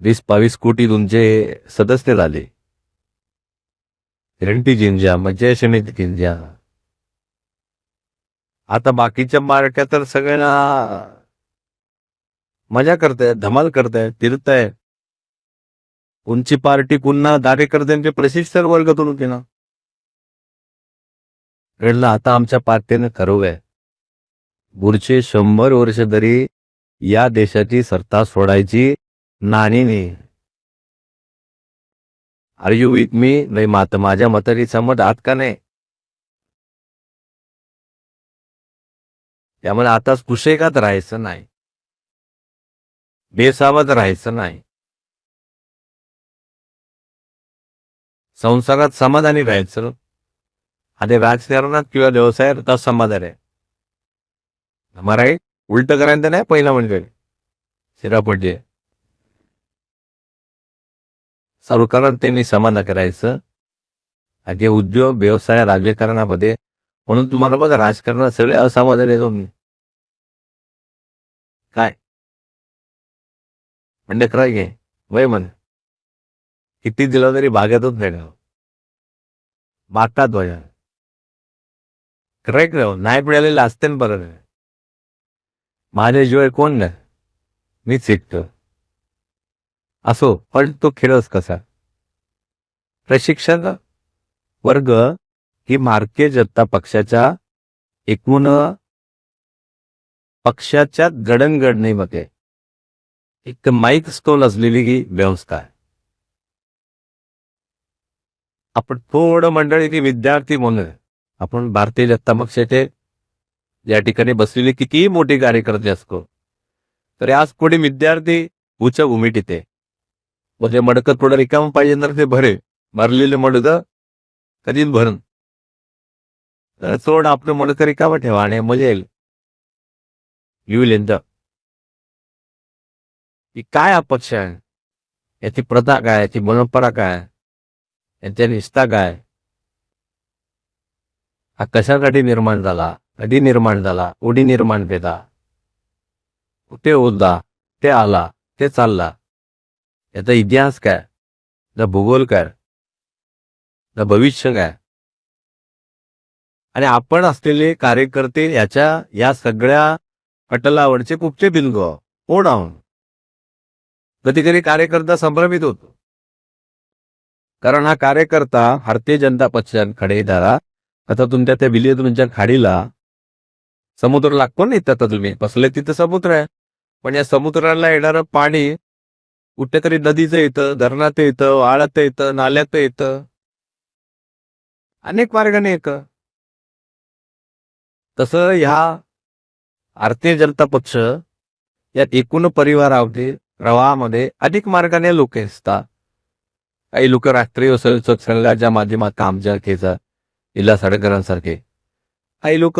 20-22 कोटी तुमचे सदस्य झाले. रणटी मज्जा समिती जिंजा. आता बाकीच्या पार्ट्या तर सगळ्यांना मजा करतायत, धमाल करतायत, फिरतायत. उंची पार्टी पुन्हा कार्यकर्त्यांचे प्रशिक्षण वर्गातून होते ना. कळलं आता आमच्या पार्टीनं ठरवलंय पुढचे 100 वर्ष तरी या देशाची सत्ता सोडायची नाही. Are you with me? नाही माझ्या मताची समज आहात का नाही? त्यामुळे आता कुशेगात राहायचं नाही, बेसावध राहायचं नाही, संसारात समाधानी राहायचं. आणि राजकारणात किंवा व्यवसायात समाधान आहे. मराठी उलट करायचं नाही. पहिला म्हणजे शिरापडजे सरकारात त्यांनी समाधान करायचं. आणि उद्योग व्यवसाय राजकारणामध्ये म्हणून तुम्हाला बघा राजकारणात सगळे असमाधान येतो. काय म्हणजे खरं घे वय म्हण किती दिलं तरी भाग्यातच नाही मागतात वया करेक्ट नाही मिळालेलं असते ना. बरं माझ्याशिवाय कोण नाही, मीच शिकतो असो. पण तो खेळच कसा प्रशिक्षण वर्ग ही भारतीय जनता पक्षाच्या एकूण पक्षाच्या जडणघडणीमध्ये एक माईक स्टोन असलेली ही व्यवस्था आहे. आपण थोडं मंडळी ती विद्यार्थी म्हणून आपण भारतीय जनता पक्षाचे या ठिकाणी बसलेले कितीही मोठे कार्यकर्ते असतो तरी आज कोणी विद्यार्थी उच्च भूमीत येते म्हणजे मडकं थोडं रिकाम पाहिजे तर ते भरलेले मडकं कधीच भरण सोड आपलं मडकं रिकामं ठेवा आणि मजा येईल. येईल काय अपक्ष आहे, याची प्रथा काय, याची परंपरा काय, यांच्या निष्ठा काय, हा कशासाठी निर्माण झाला, कधी निर्माण झाला, उडी निर्माण केला, कुठे होता, ते आला, ते चालला, याचा इतिहास काय, ना भूगोल काय, ना भविष्य काय. आणि आपण असलेले कार्यकर्ते या सगळ्या पटलावरचे कुठचे बिंदू कोण आहोत. कधी कधी कार्यकर्ता संभ्रमित होतो कारण हा कार्यकर्ता भारतीय जनता पक्षाकडे धरा आता तुमच्या त्या तुमच्या खाडीला समुद्र लागतो नाही तर तुम्ही बसले तिथं समुद्र आहे. पण या समुद्राला येणारं पाणी कुठेतरी नदीचं येतं, धरणात येतं, वाळात येतं, नाल्यात येतं, अनेक मार्गाने येतं. तसं ह्या भारतीय जनता पक्ष या एकूण परिवारामध्ये प्रवाहामध्ये अनेक मार्गाने लोक असतात. काही लोक राष्ट्रीय संघाच्या माध्यमात काम केलं जिल्हा सडकरांसारखे, काही लोक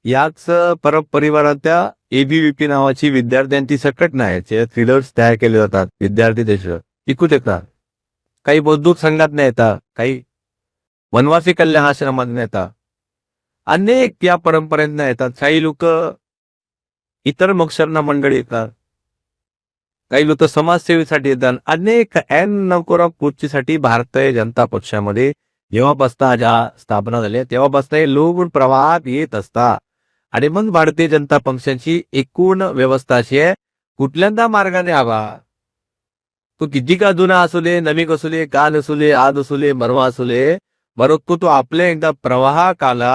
याच परिवाराच्या एबीव्हीपी नावाची विद्यार्थ्यांची संघटना आहे, थ्रिलर्स तयार केले जातात विद्यार्थी देश इकूच येतात. काही मजदूर संघटना येतात, काही वनवासी कल्याण आश्रमातून येतात, अनेक या परंपरेनं येतात. काही लोक इतर मक्षरणा मंडळी येतात, काही लोक समाजसेवेसाठी येतात. अनेक नकोरा पूर्तीसाठी भारतीय जनता पक्षामध्ये जेव्हापासून ज्या स्थापना झाल्या तेव्हापासून हे लोक प्रवाहात येत असतात. आणि मग भारतीय जनता पक्षाची एकूण व्यवस्था अशी आहे कुठल्यांदा मार्गाने हवा तो किती का जुना असू दे, नवीन असू दे, काल असू दे, आज असू दे, परवा असू दे, बरोबर तो आपल्या एकदा प्रवाहाकाला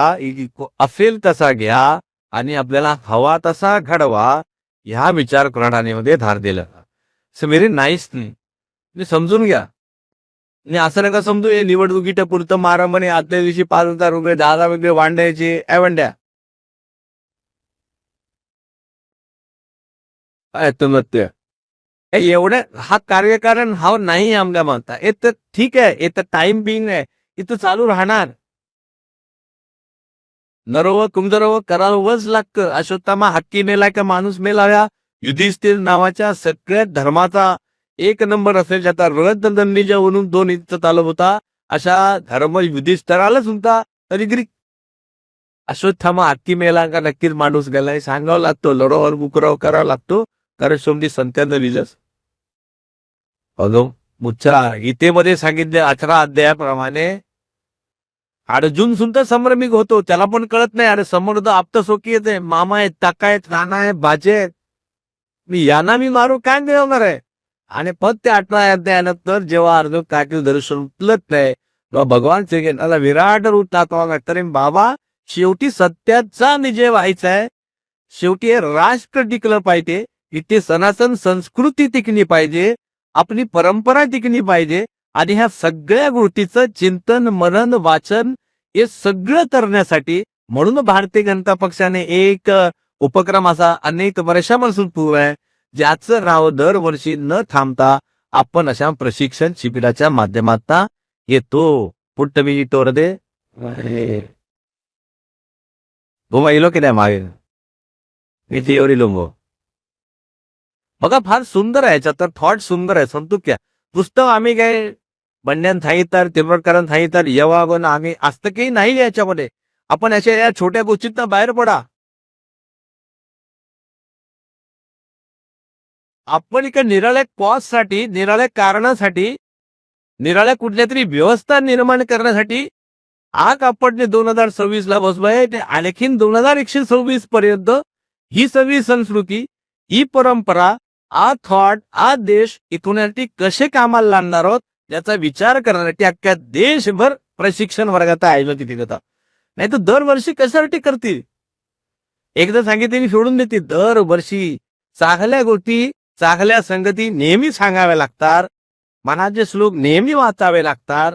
असेल तसा घ्या आणि आपल्याला हवा तसा घडवा ह्या विचार प्रणालीमध्ये धार दिलं. व्हेरी नाईस नाही समजून घ्या. आणि असं नका समजू हे निवडणुकीच्या पुरतं मारा म्हणे आदल्या दिवशी 5,000 रुपये 10,000 रुपये वांडायचे ऐवंड्या काय तुम्ही एवढं हा कार्यकारण हा नाही आमच्या म्हणता येत. ठीक आहे येतं टाइम बिंग आहे इथं चालू राहणार. नरोवं कुंजरोवं करावंच लागतं. अश्वत्थामा हत्ती मेला का माणूस मेलाव्या युधिष्ठिर नावाच्या सगळ्या धर्माचा एक नंबर असेल ज्याचा रथदंडीच्या वरून 2 इंच चालू होता अशा धर्म युधिष्ठिरालाच होता. तरी अश्वत्थामा हत्ती मेला का नक्कीच माणूस गेलाय सांगावं लागतो, लढोवर बुकराव करावा लागतो. कारण शेवटी संत्यानं लिहिलंच अगं मुच्चा गीतेमध्ये सांगितले 18 अध्यायाप्रमाणे अर्जुन सुद्धा संभ्रमिक होतो. त्याला पण कळत नाही, अरे समोर तर आप्तसोकी येते, मामा आहेत, काका आहेत, नाना आहेत, भाचे आहेत, मी मारू काय मिळवणार आहे. आणि फक्त त्या 18 अध्यायानंतर जेव्हा अर्जुन काकील दर्शन उचलत नाही, तेव्हा भगवान श्रीकृष्णाला विराट रूप दाखवावं लागतं. अरे बाबा, शेवटी सत्याचा विजय व्हायचा आहे. शेवटी हे राष्ट्र टिकलं पाहिजे, इथे सनातन संस्कृती टिकली पाहिजे, आपली परंपरा टिकली पाहिजे. आणि ह्या सगळ्या गोष्टीचं चिंतन, मनन, वाचन हे सगळं करण्यासाठी म्हणून भारतीय जनता पक्षाने एक उपक्रम असा अनेक वर्षापासून सुरू आहे, ज्याचं नाव दरवर्षी न थांबता आपण अशा प्रशिक्षण शिबिराच्या माध्यमातून येतो. पुट्ट मी तोर दे गोवा इलो की नाही मागे मी एवढी लोंबो बघा, फार सुंदर आहे. याच्यात तर थॉट सुंदर आहे. संतू क्या पुस्तक आम्ही काय बंड्यान सांगितलं, तिरवडकरांना सांगितलं, येवागोन आम्ही असतं काही नाही याच्यामध्ये. आपण अशा या छोट्या गोष्टीतनं बाहेर पडा. आपण इकडे निराळ्या कॉजसाठी, निराळ्या कारणासाठी, निराळ्या कुठल्या तरी व्यवस्था निर्माण करण्यासाठी आग आपण 2026 ला बसलोय. ते आणखीन 2126 पर्यंत ही सगळी संस्कृती, ही परंपरा, हा थॉट, हा देश इथूनसाठी कसे कामाला लागणार आहोत याचा विचार करण्यासाठी अख्ख्या देशभर प्रशिक्षण वर्गाचा आयोजन तिथे करतात. नाही तर दरवर्षी कशासाठी करतील. एकदा सांगितले सोडून देतील. दरवर्षी चांगल्या गोष्टी, चांगल्या संगती नेहमी सांगाव्या लागतात. मनाचे श्लोक नेहमी वाचावे लागतात.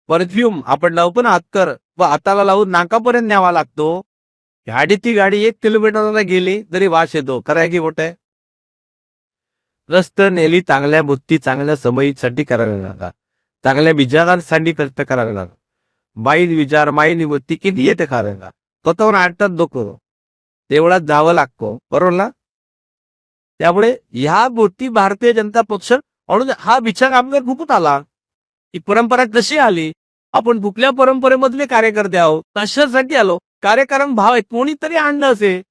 परफ्यूम आपण लावून हातकर व हाताला लावून नाकापर्यंत न्यावा लागतो. गाडी ती गाडी 1 किलोमीटरला गेली तरी वास येतो. खरं की खोटं आहे. रस्त नेली चांगल्या बुद्धी, चांगल्या समयीसाठी करायला लागतात. चांगल्या विचारांसाठी कष्ट करायला लागतात. वाईट विचार, माईनी बुद्धी किती येते करायला स्वतःवर आणतात लोक. तेवढाच जावं लागतो. बरोबर ना. त्यामुळे ह्या गोष्टी भारतीय जनता पक्ष म्हणून हा विचार आमदार खूपच आला. ही परंपरा कशी आली. आपण कुठल्या परंपरेमधले कार्यकर्ते आहोत, कशासाठी आलो. कार्यक्रम भाव आहे कोणीतरी आणलं असेल.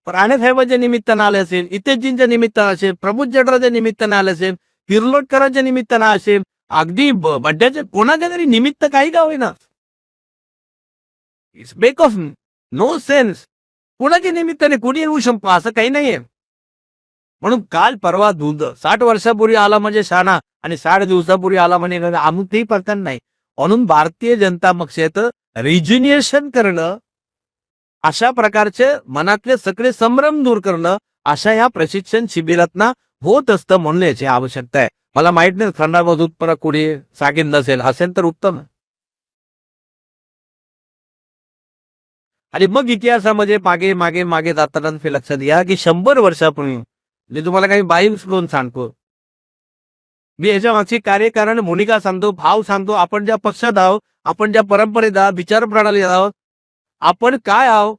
राणेसाहेबांच्या निमित्तानं आले असेल, इतेशजींच्या निमित्तानं असेल, प्रमोद जठराच्या निमित्तानं आले असेल, हिरलोटकरांच्या निमित्तानं असेल, अगदी बड्ड्याच्या कोणाच्या तरी निमित्त काही का होईना. It's make of no sense. कोणाच्या निमित्ताने कोणी येऊ शकतो असं काही नाहीये. म्हणून काल परवा दूध 60 वर्षापूर्वी आला म्हणजे शाणा आणि 60 दिवसापूर्वी आला म्हणजे आम्ही पडताना नाही. म्हणून भारतीय जनता पक्षाचं रिज्युनिएशन करणं, अशा प्रकारचे मनातले सगळे संभ्रम दूर करणं अशा या प्रशिक्षण शिबिरातना होत असतं म्हणून याची आवश्यकता आहे. मला माहित नाही खंडामधून परत कोणी सांगितलं नसेल, असेल तर उत्तम. आणि मग इतिहासामध्ये मागे मागे मागे जाताना लक्षात घ्या की 100 वर्षापूर्वी मी तुम्हाला काही बाई उचलून सांगतो. मी याच्या मागची कार्यकारण भूमिका सांगतो, भाव सांगतो. आपण ज्या पक्षात आहोत, आपण ज्या परंपरेत आहोत, विचार प्रणाली आहोत, आपण काय आहोत.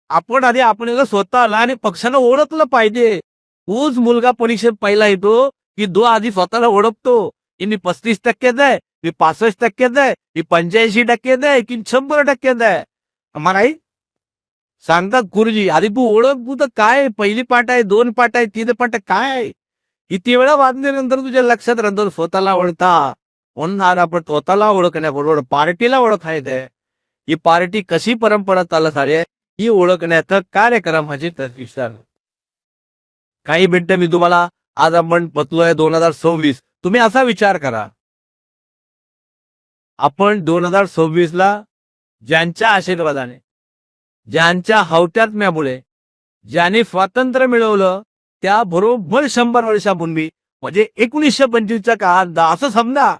आपण आधी आपल्याला स्वतःला आणि पक्षाला ओळखलं पाहिजे. तोच मुलगा परीक्षेत पहिला येतो की जो आधी स्वतःला ओळखतो की मी 35% आहे, मी 65% आहे, मी 85% आहे की 100% आहे. मलाही सांगतात गुरुजी आधी तू ओळख, तू तर काय पहिली पाठ आहे, 2 पाठ आहे, 3 पाठ आहे, काय आहे. किती वेळा वाचल्यानंतर तुझ्या लक्षात राहतो स्वतःला ओळखता. म्हणून आपण स्वतःला ओळखण्याबरोबर पार्टीला ओळखायचंय. ही पार्टी कशी परंपरा चालत आली आहे ही ओळखण्याचा कार्यक्रमाची विचार. काही मिनिटं मी तुम्हाला आज आपण बसलोय 2026. तुम्ही असा विचार करा, आपण 2026 ला ज्यांच्या आशीर्वादाने, ज्यांच्या हौत्यात्म्यामुळे, ज्याने स्वातंत्र्य मिळवलं त्या बरोबर 100 वर्षापूर्वी म्हणजे 1925च्या काळात असं समजा.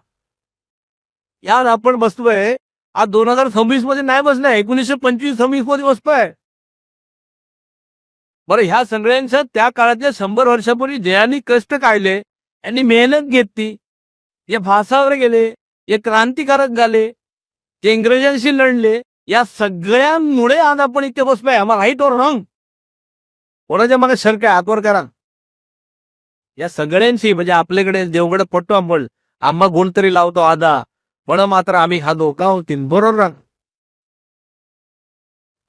यार आपण बसतोय आज 2026 मध्ये नाही बसलाय, 1925-26 मध्ये बसतोय. बरं ह्या सगळ्यांच्या त्या काळातल्या 100 वर्षापूर्वी ज्यांनी कष्ट काढले, यांनी मेहनत घेतली, या फासावर गेले, हे क्रांतिकारक झाले, ते इंग्रजांशी लढले, या सगळ्यांमुळे आज आपण इथे बसलोय. आम्हाला राईट और रॉंग कोणाच्या मागे शर्क आहे हातवर करा. या सगळ्यांशी म्हणजे आपल्याकडे देवगड पट्टो आपण आम्हा गुण तरी लावतो आधा, पण मात्र आम्ही हा धोका होतीन बरोबर.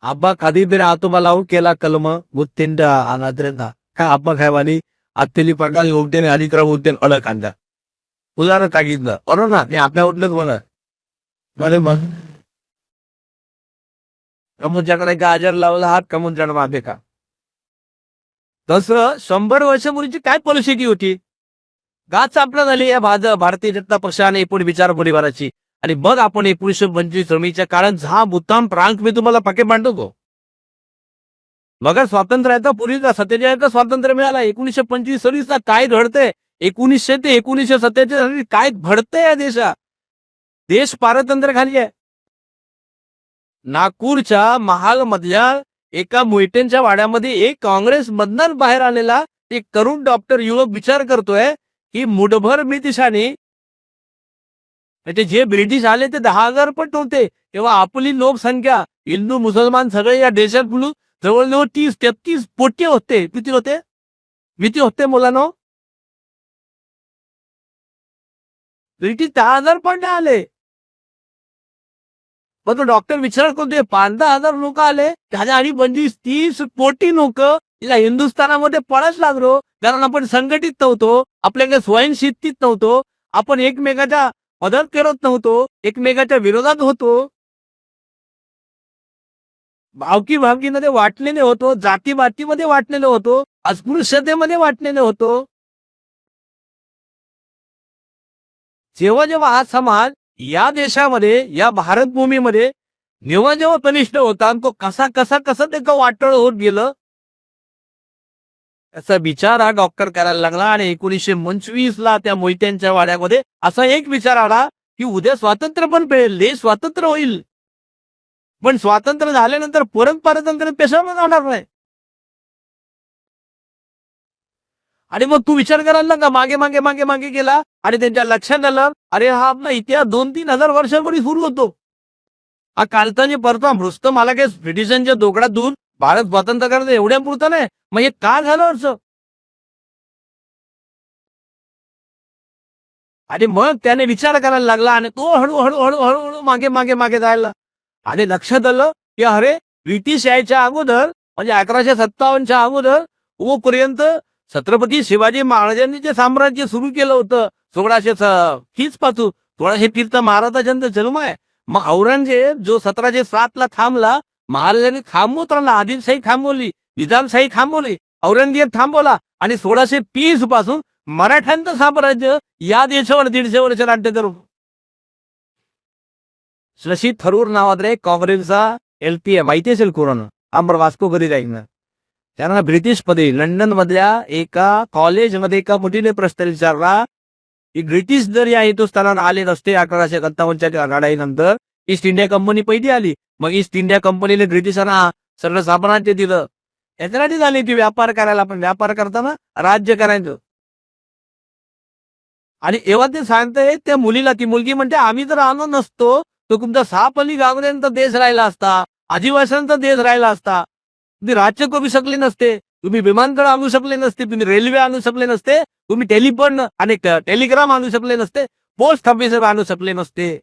आब्बा कधी तरी आतोबाला केला कलम गुत्तींड अनाद्रेंदा काय आब्बा खायवानी अत्तेली पगाली होते आणि अधिक्रम होते अडक आणला. उदाहरण सांगितलं बरोबर ना, ते आपल्या उठलंच म्हणा बरे मग कमूच्याकडे गाजर लावला हात कमूच्या मागे का. तसं 100 वर्षापूर्वीची काय परिस्थिती होती. गाच आपलं झाली या भारतीय जनता पक्षाने एकूण विचार परिवाराची. आणि मग आपण 1925 काळात हा मुद्दाम प्रांत मी तुम्हाला पाके मांडतो. मग स्वातंत्र्याचा पूर्वीचा 47 स्वातंत्र्य मिळाला. 1925-26 काय घडतंय. 1900 ते 1947 काय घडतंय या देशात. देश पारतंत्र्य खाली आहे. नागपूरच्या महाल मधल्या एका मोहितेंच्या वाड्यामध्ये एक काँग्रेस मधनं बाहेर आलेला एक तरुण डॉक्टर युवक विचार करतोय की मुठभर ब्रिटिशांनी म्हणजे जे ब्रिटिश आले ते 10,000 पण नव्हते. तेव्हा आपली लोकसंख्या हिंदू मुसलमान सगळे या देशात बोलू जवळजवळ 30-33 कोटी होते. किती होते मुलांनो. ब्रिटिश 10,000 पण नाही आले. मग तो डॉक्टर विचार करतोय 5,000 लोक आले त्याच्या आणि 25-30 कोटी लोक या हिंदुस्थानामध्ये पळाच लागलो. कारण आपण संघटित नव्हतो. आपल्याकडे स्वयंशिस्तीत नव्हतो. आपण एकमेकाच्या मदत करत नव्हतो. एकमेकाच्या विरोधात होतो. भावकीमध्ये वाटलेले होतो. जातीबातीमध्ये वाटलेले होतो. अस्पृश्यतेमध्ये वाटलेले होतो. जेव्हा हा समाज या देशामध्ये या भारतभूमीमध्ये जेव्हा कनिष्ठ होता आणि तो कसा ते वाटळ होत गेलं त्याचा विचार हा डॉक्टर करायला लागला. आणि 1925 त्या मोहित्यांच्या वाड्यामध्ये असा एक विचार आला की उद्या स्वातंत्र्य पण मिळेल. देश स्वातंत्र्य होईल. पण स्वातंत्र्य झाल्यानंतर परत पारतंत्र्य पेशावर जाणार नाही. आणि मग तू विचार करायला लागला मागे मागे मागे मागे गेला आणि त्यांच्या लक्षात आलं अरे हा आपला इतिहास 2-3 हजार वर्षांपूर्वी सुरू होतो. हा कालचानी परता भ्रष्ट मला काही ब्रिटिशांच्या दोघडात दूर भारत स्वातंत्र्य करायचं एवढ्या पुरतं नाही. मग हे का झालं असं. आणि मग त्याने विचार करायला लागला आणि तो हळूहळू मागे मागे मागे जायला. आणि लक्षात आलं की अरे ब्रिटिश यायच्या अगोदर म्हणजे 1157च्या अगोदर पर्यंत छत्रपती शिवाजी महाराजांनी जे साम्राज्य सुरू केलं होतं 1630 पासून 1630 महाराजांचा जन्म आहे. मग औरंगजेब जो 1707 थांबला. महाराजांनी थांबवत राहिला. आदिलशाही थांबवली. निजामशाही थांबवली. औरंगजेब थांबवला. आणि 1630 पासून मराठ्यांचं साम्राज्य या देशावर 150 वर्ष राज्य करू. शशी थरूर नावाचा काँग्रेसचा LPA माहिती असेल कोरोना आंबर वास्को कधी जाईल. त्यांना ब्रिटिश मध्ये लंडन मधल्या एका कॉलेजमध्ये एका मुलीने प्रश्न विचारला की ब्रिटिश जर या हिंदुस्थानात आले नसते 1857च्या लढाईनंतर ईस्ट इंडिया कंपनी पहिली आली. मग ईस्ट इंडिया कंपनीने ब्रिटिशांना सगळं साम्राज्य दिलं. याच्यासाठी झाली ती व्यापार करायला. पण व्यापार करताना राज्य करायचं. आणि एव्हा ते सांगतंय त्या मुलीला ती मुलगी म्हणते आम्ही जर आलो नसतो तो तुमचा साप अली गावऱ्यांचा देश राहिला असता. आदिवासींचा देश राहिला असता. तुम्ही राज्य करू शकले नसते. तुम्ही विमानतळ आणू शकले नसते. तुम्ही रेल्वे आणू शकले नसते. तुम्ही टेलिफोन आणि टेलिग्राम आणू शकले नसते. पोस्ट ऑफिसर आणू शकले नसते.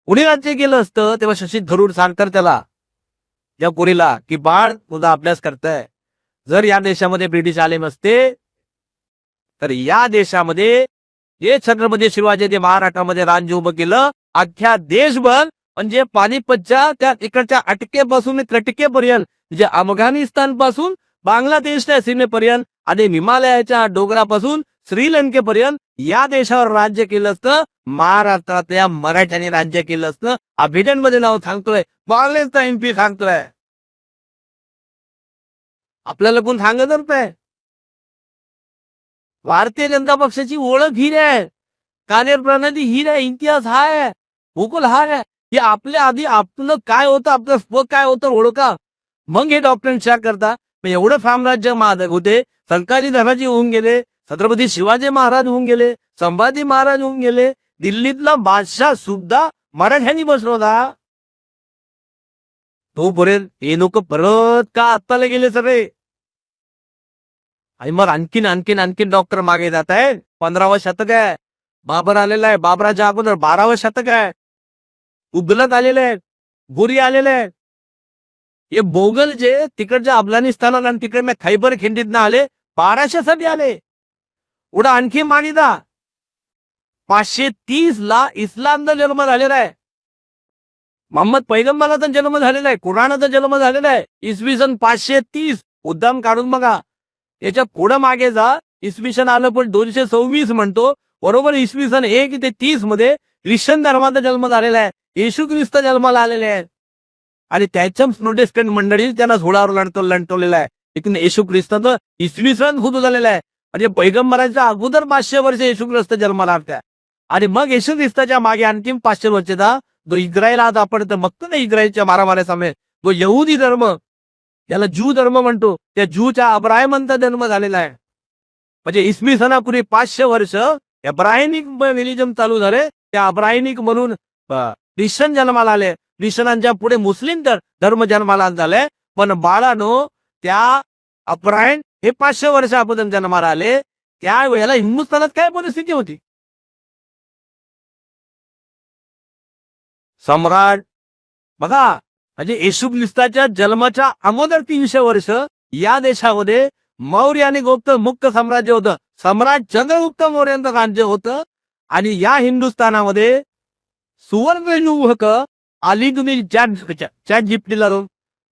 कुणी राज्य केलं असतं. तेव्हा शशी थरूर सांगतात त्याला या पोरीला की बाळ तुझा अभ्यास करताय. जर या देशामध्ये ब्रिटिश आले नसते तर या देशामध्ये जे छत्रपती शिवाजी ते महाराष्ट्रामध्ये राज्य उभं केलं. अख्ख्या देशभर म्हणजे पानिपतच्या त्या इकडच्या अटकेपासून त्रिटकेपर्यंत म्हणजे अफगाणिस्तान पासून बांगलादेशच्या सीमेपर्यंत आणि हिमालयाच्या डोंगरापासून श्रीलंकेपर्यंत या देशावर राज्य केलं असतं. महाराष्ट्रात या मराठ्यांनी राज्य केलं असतं. अभिजन मध्ये नाव सांगतोय. कॉंग्रेसचा MP सांगतोय. आपल्याला कोण सांगत आहे. भारतीय जनता पक्षाची ओळख ही आहे. कार्यप्रणाली ही आहे. इतिहास हा आहे. भूगोल हा आहे. हे आपल्या आधी आपलं काय होतं आपलं स्व काय होतं ओळखा. मग हे डॉक्टर विचार करता. एवढं साम्राज्य मादक होते. संभाजी धनाजी होऊन गेले. छत्रपती शिवाजी महाराज होऊन गेले. संभाजी महाराज होऊन गेले. दिल्लीतला बादशाह सुद्धा मराठ्यांनी बसवला. तोपर्यंत हे लोक परत का आत्ताला गेले सगळे. आणि मग आणखीन डॉक्टर मागे जात आहेत. 15वं शतक आहे. बाबर आलेला आहे. बाबराच्या अगोदर 12वं शतक आहे. उगलत आलेले आहेत. गोरी आलेले आहेत. हे बोगल जे तिकडच्या अफगाणिस्तानात आणि तिकडे खैबर खिंडीतनं आले 1200 साठी आले. उडा आणखी मानिदा 530 ला इस्लामचा जन्म झालेला आहे. मोहम्मद पैगंबराचा जन्म झालेला आहे. कुराणाचा जन्म झालेला आहे. इसवी सन 530. उद्दाम काढून बघा. याच्या पुढे मागे जा. इसवी सन आलं पण 226 म्हणतो. बरोबर इसवी सन 1 ते 30 मध्ये ख्रिश्चन धर्माचा जन्म झालेला आहे. येशू ख्रिस्त जन्माला आलेले आहेत आणि त्याच्या प्रोटेस्टंट मंडळी त्यांना झोळावर लंटवलेला आहे. लेकिन येशू ख्रिस्ताचं इसवी सन सुरू झालेला आहे. म्हणजे पैगंबराच्या अगोदर 500 वर्ष येशू ख्रिस्त जन्माला आलत्या आणि मग येशू ख्रिस्ताच्या मागे आणखी 500 वर्षाचा जो इस्रायल आज आपण बघतो ना, इस्रायलच्या मारामाऱ्यासमोर जो यहुदी धर्म, याला ज्यू धर्म म्हणतो, त्या ज्यूच्या अब्राहमांचा जन्म झालेला आहे. म्हणजे इसवी सनापूर्वी 500 वर्ष अब्राहमिक रिलिजन चालू झाले. त्या अब्राहमिक म्हणून ख्रिश्चन जन्माला आले. ख्रिश्चनांच्या पुढे मुस्लिम धर्म जन्माला झाले. पण बाळानो, त्या अब्राहम हे 500 वर्ष अगोदर जन्माला आले. त्यावेळेला हिंदुस्थानात काय परिस्थिती होती? सम्राट बघा, म्हणजे येशू ख्रिस्ताच्या जन्माच्या अगोदर 300 वर्ष या देशामध्ये मौर्य आणि मुक्त साम्राज्य होतं. सम्राट चंद्रगुप्त मौर्यांचं राज्य होतं आणि या हिंदुस्थानामध्ये सुवर्णयुग आली. तुम्ही चॅट जीपीटीला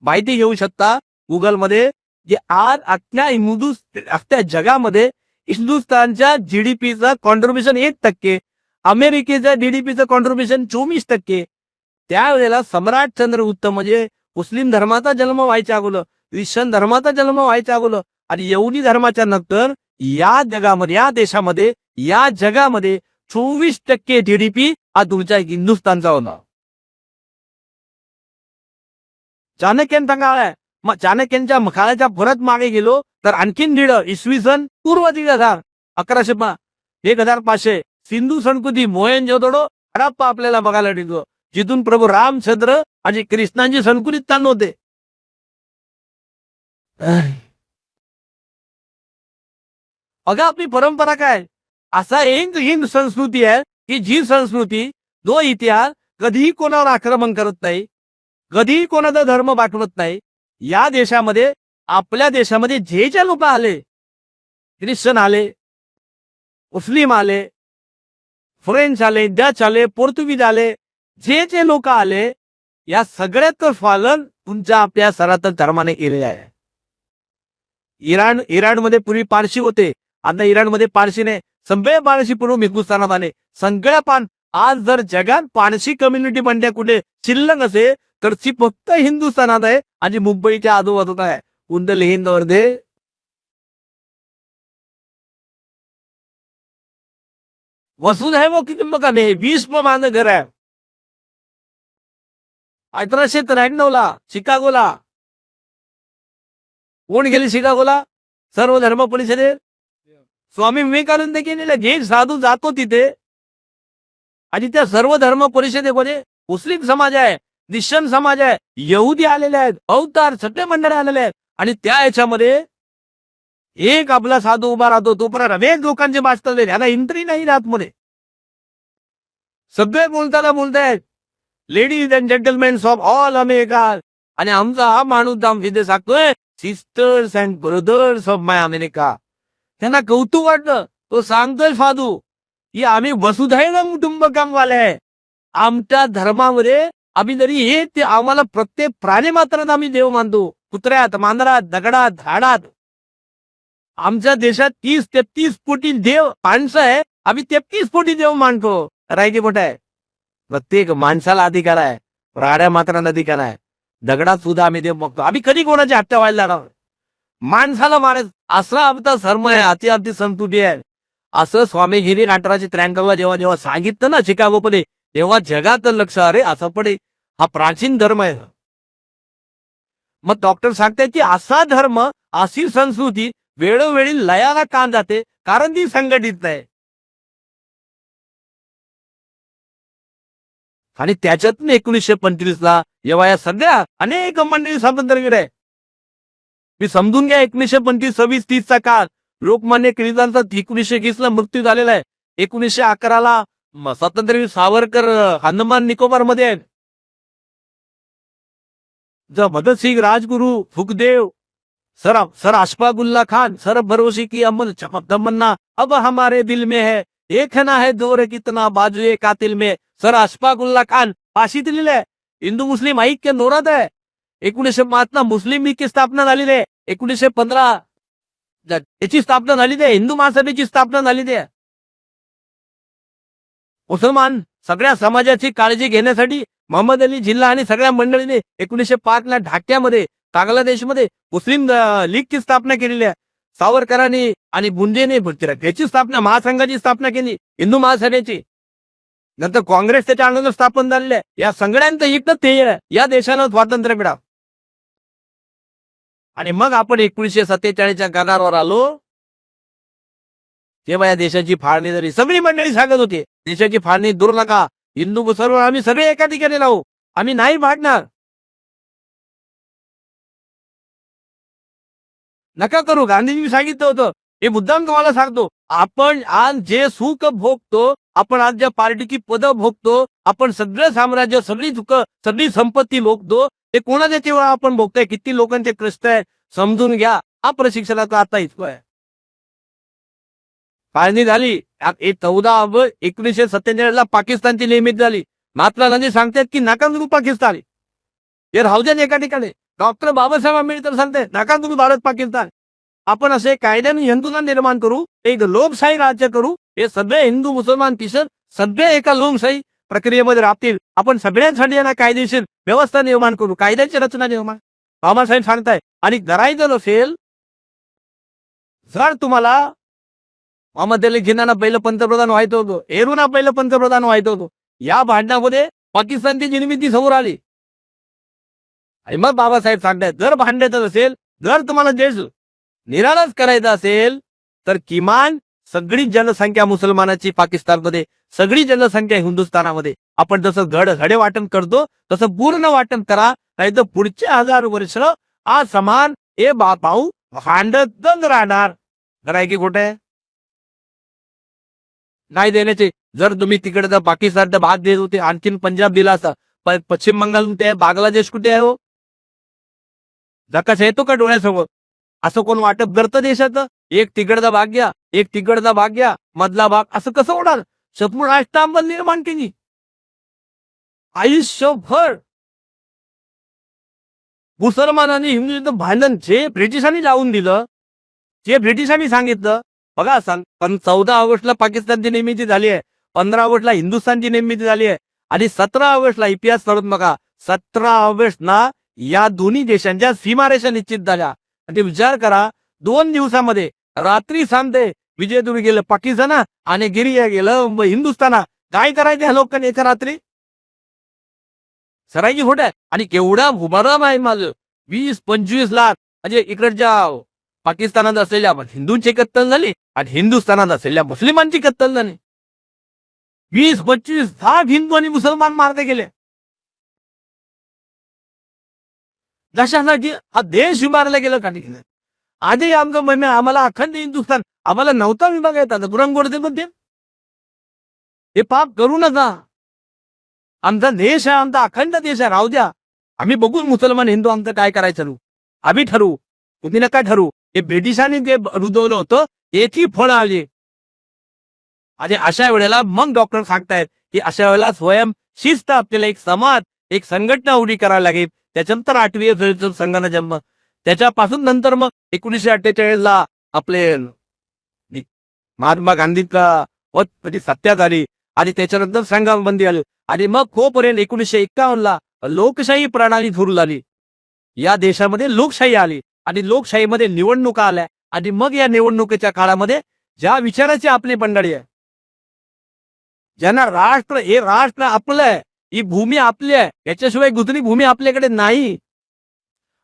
माहिती घेऊ शकता गुगलमध्ये. जे आज अख्ख्या जगामध्ये हिंदुस्थानच्या जीडीपीचं कॉन्ट्रीब्युशन 1%, अमेरिकेच्या जीडीपीचं कॉन्ट्रीब्युशन 24%. त्यावेळेला सम्राट चंद्रगुप्त म्हणजे मुस्लिम धर्माचा जन्म व्हायच्या अगोदर, ख्रिश्चन धर्माचा जन्म व्हायच्या अगोदर आणि यहुदी धर्माच्या नंतर या जगामध्ये, या देशामध्ये, या जगामध्ये 24% जीडीपी हा तुमच्या हिंदुस्थानचा होता. चाणक्यांचा काळ आहे. मग चाणक्यांच्या काळाच्या परत मागे गेलो तर आणखीन दीड इसवी सन पूर्व 1500 सिंधू संस्कृती, मोहेंजोदडो, हडप्पा आपल्याला बघायला मिळतो, जिथून प्रभू रामचंद्र आणि कृष्णांची संस्कृती ताण होते. अगं आपली परंपरा काय? असा एक हिंद संस्कृती आहे की जी संस्कृती, जो इतिहास कधीही कोणावर आक्रमण करत नाही, कधीही कोणाचा धर्म पाठवत नाही. या देशामध्ये, आपल्या देशामध्ये जे लोक आले, ख्रिश्चन आले, मुस्लिम आले, फ्रेंच आले, डच आले, पोर्तुगीज आले, जे लोक आले, या सगळ्याचं पालन तुमच्या आपल्या सनातन धर्माने केलेलं आहे. इराणमध्ये पूर्वी पारशी होते. आता इराणमध्ये पारशी नाही, सगळे पारशी पूर्व हिंदुस्थानात आले. सगळ्या आज जर जगात पारशी कम्युनिटी म्हणल्या कुठे शिल्लक असेल तर ती फक्त हिंदुस्थानात आहे आणि मुंबईच्या आजूबाजूला आहे. कुंडल हिंदमध्ये वसुधैव कुटुंबकम 20 माझं घर आहे. 1893 ला शिकागोला कोण गेले? शिकागोला सर्व धर्म परिषदेत स्वामी विवेकानंद गेलेले. जे साधू जातो तिथे आणि त्या सर्व धर्म परिषदेमध्ये मुस्लिम समाज आहे, ख्रिश्चन समाज आहे, यहुदी आलेले आहेत, अवतार सत्य मंडळ आलेले आहेत आणि त्या याच्यामध्ये एक आपला साधू उभा राहतो. तो पण अनेक लोकांचे वाचतले, याला एंट्री नाही आतमध्ये. सगळे बोलतायत ladies and gentlemen of all America. आणि आमचा हा माणूस तिथे सांगतोय sisters and brothers of my America. त्यांना कौतुक वाटलं. तो सांगतोय साधू की आम्ही वसुधैव कुटुंबकम वाले आहे. आमच्या धर्मामध्ये आम्ही जरी हे ते आम्हाला प्रत्येक प्राणी मात्रात आम्ही देव मानतो, कुत्र्यात, मांजरात, दगडात, झाडात. आमच्या देशात 30-33 कोटी देव माणसं आहे, आम्ही 33 कोटी देव मानतो. राहिली मोठा आहे. प्रत्येक माणसाला अधिकार आहे, प्राण्या मात्रांना अधिकार आहे. दगडात सुद्धा आम्ही देव बघतो. आम्ही कधी कोणाची हत्या व्हायला लागणार? माणसाला मारायचं असा आमचा धर्म आहे, अति संतुटी आहे. असं स्वामीगिरी 1893 जेव्हा सांगितलं ना शिकागोमध्ये, तेव्हा जगाचं लक्ष, अरे असं पण हा प्राचीन धर्म आहे. मग डॉक्टर सांगताय की असा धर्म, अशी संस्कृती वेळोवेळी लयाला का जाते? कारण ती संघटित नाही. आणि त्याच्यातून 1935 ला जेव्हा या सगळ्या अनेक मंडळी स्वातंत्र्यवीर आहे. मी समजून घ्या, 1925, 26, 30 चा काळ. लोकमान्य टिळकांचा 1920 ला मृत्यू झालेला आहे. 1911 ला स्वातंत्र्यवीर सावरकर अंदमान निकोबार मध्ये आहेत. भगतसिंग, राजगुरु, सुखदेव, सर अशफाकुल्ला खान, सर भरोसे की अमल तमन्ना अब हमारे दिल में है, देखना है जोर कितना बाजुए कातिल में, सर अशफाकुल्ला खान फाशीत लिहिलंय. हिंदू मुस्लिम ऐक्य नोरात आहे. 1905 मुस्लिम लीगची स्थापना झालेली आहे. 1915 याची स्थापना झाली आहे. हिंदू महासभेची स्थापना झालेली आहे. मुसलमान सगळ्या समाजाची काळजी घेण्यासाठी मोहम्मद अली जिल्हा आणि सगळ्या मंडळीने 1905 ला ढाक्यामध्ये बांगलादेशमध्ये मुस्लिम लीगची स्थापना केलेली आहे. सावरकरांनी आणि बुंदेने याची स्थापना महासंघाची स्थापना केली, हिंदू महासभेची. नंतर काँग्रेस त्याच्या अंगावर स्थापन झालेले आहे. या सगळ्यांचं एकच ध्येय आहे, या देशाला स्वातंत्र्य मिळावं. आणि मग आपण 1947च्या करारावर आलो. तेव्हा या देशाची फाळणी झाली. सगळी मंडळी सांगत होती देशाची फाळणी दूर नका, हिंदू मुसलमान आम्ही सगळे एका ठिकाणी राहू, आम्ही नाही भागणार, नका करू. गांधींनी सांगितलं होतं. हे मुद्दाम तुम्हाला सांगतो, आपण आज जे सुख भोगतो, आपण आज ज्या पार्टीची पद भोगतो, आपण सगळं साम्राज्य, सगळी सुख, सगळी संपत्ती भोगतो, ते कोणाच्या तेव्हा आपण भोगतोय, किती लोकांचे कष्ट आहे समजून घ्या. हा प्रशिक्षणाचा आता इतकं आहे. फाळणी झाली. 14 ऑगस्ट 1947 ला पाकिस्तानची निर्मिती झाली. महात्मा गांधी सांगतात की नका करू पाकिस्तान, हे राहू द्या एका ठिकाणी. डॉक्टर बाबासाहेब आंबेडकर सांगते नका करू भारत पाकिस्तान. आपण असे कायद्याने हिंदुत्व निर्माण करू, एक लोकशाही राज्य करू. हे सगळे हिंदू मुसलमान किशन सगळे एका लोकशाही प्रक्रियेमध्ये राहतील. आपण सगळ्यांसाठी यांना कायदेशीर व्यवस्था निर्माण करू, कायद्याची रचना निर्माण. बाबासाहेब सांगताय. आणि करायचं नसेल, जर तुम्हाला मोहम्मद अली जिन्नाना पहिलं पंतप्रधान व्हायचं होतं, नेहरूंना पहिलं पंतप्रधान व्हायचं होतं, या भांडणामध्ये पाकिस्तानची निर्मिती समोर आली. आणि मग बाबासाहेब सांगतायत जर भांडायचं असेल, जर तुम्हाला देश निराळच करायचा असेल, तर किमान सगळी जनसंख्या मुसलमानाची पाकिस्तानमध्ये, सगळी जनसंख्या हिंदुस्थानामध्ये. आपण जसं घडे वाटण करतो तसं पूर्ण वाटण करा, नाही तर पुढचे 1000 वर्ष हा समान हे भाऊ भांडतच राहणार. खरं की खोटं आहे? नाही देण्याचे. जर तुम्ही तिकडे पाकिस्तानचा भाग देत होते, आणखीन पंजाब दिला असता, पश्चिम बंगाल कुठे आहे, बांगलादेश कुठे आहे? हो, धक्काच येतो का डोळ्यासमोर? असं कोण वाटप करतं देशाचं? एक तिकडचा भाग घ्या, एक तिकडचा भाग घ्या, मधला भाग, असं कसं होणार? संपूर्ण राष्ट्र निर्माण केली आयुष्यभर. मुसलमान आणि हिंदू भांडण जे ब्रिटिशांनी लावून दिलं, जे ब्रिटिशांनी सांगितलं. बघा पण 14 ऑगस्टला पाकिस्तानची निर्मिती झाली आहे, 15 ऑगस्टला हिंदुस्थानची निर्मिती झाली आहे, आणि 17 ऑगस्टला इतिहास करून बघा, 17 ऑगस्टला या दोन्ही देशांच्या सीमारेषा निश्चित झाल्या. आणि विचार करा, 2 दिवसामध्ये रात्री सांगते विजयदुर्ग गेलं पाकिस्तान आणि गिरिया गेलं हिंदुस्थाना. काय करायचं ह्या लोकांनी एका रात्री? सरायची खोट आहे. आणि केवढा भूभाराम आहे माझं, 20-25 लाख. म्हणजे इकडच्या पाकिस्तानात असलेल्या हिंदूंची कत्तल झाली आणि हिंदुस्थानात असलेल्या मुस्लिमांची कत्तल झाली. 20-25 लाख हिंदू आणि मुसलमान मारले गेले. जशासाठी हा देश विभागला गेला का नाही? आधी आमचं म्हणणं, आम्हाला अखंड हिंदुस्थान, आम्हाला नव्हता विभाग येतात बुरंगोडते मध्ये. हे पाप करू नका. आमचा देश आहे, आमचा अखंड देश आहे, राहू द्या. आम्ही बघू मुसलमान हिंदू आमचं काय करायचं, आम्ही ठरवू, तुम्ही नका ठरवू. हे ब्रिटिशांनी जे रुजवलं होतं याची फळं आली. आणि अशा वेळेला मग डॉक्टर सांगतायत की अशा वेळेला स्वयं शिस्त आपल्याला एक समाज, एक संघटना उभी करावी लागेल. त्याच्यानंतर 8वी संघाचा जन्म. त्याच्यापासून नंतर मग 1948ला आपले महात्मा गांधींचा सत्या झाली आणि त्याच्यानंतर संघबंदी आली. आणि मग खोपर्यंत 1951ला लोकशाही प्रणाली सुरू झाली. या देशामध्ये लोकशाही आली आणि लोकशाहीमध्ये निवडणुका आल्या. आणि मग या निवडणुकीच्या काळामध्ये ज्या विचाराची आपली मंडळी आहे, ज्यांना राष्ट्र, हे राष्ट्र आपलं आहे, ही भूमी आपली आहे, याच्याशिवाय दुसरी भूमी आपल्याकडे नाही,